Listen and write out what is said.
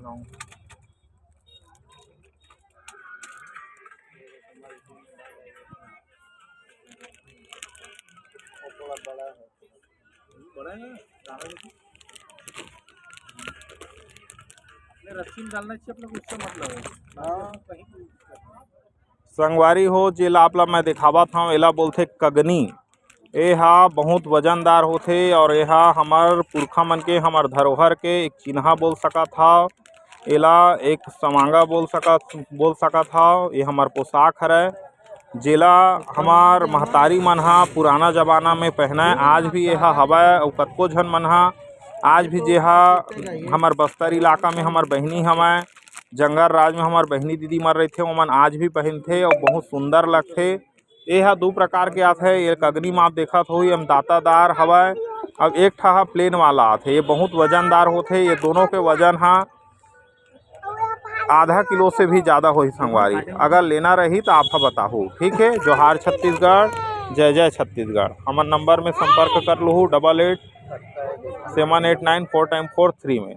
दिखाऊं। थोड़ा बड़ा है, बड़ा है अपने रस्सी में डालना चाहिए अपने को, उससे मतलब है। हाँ कहीं संगवारी हो जेला आपला मैं दिखावा था, एला बोलथे कगनी। एहा बहुत वजनदार होथे और एहा हमार पुरखा मन के, हमार धरोहर के एक चिन्हा बोल सका था। एला एक समांगा बोल सका था। ये हमार पोशाक हरे, जेला हमार महतारी मन हा पुराना जमाना में पहना। आज भी यह हवय और कतको झन मन हा आज भी जेहा हमार बस्तर इलाका में हमार बहिनी हवय, जंगल राज में हमार बहिनी दीदी मर रही थे, ओमन आज भी पहनथे और बहुत सुंदर लगथे। यह दो प्रकार के आथे। ये कगनी में आप देखत हो ये दातादार हवय, अब एक ठा प्लेन वाला आथे। ये बहुत वजनदार होथे। ये दोनों के वजन हा आधा किलो से भी ज़्यादा होही संगवारी। अगर लेना रही तो आप बताओ। ठीक है। जोहार छत्तीसगढ़, जय जय छत्तीसगढ़। हमार नंबर में संपर्क कर लूँ 88 789 4 4 3 में।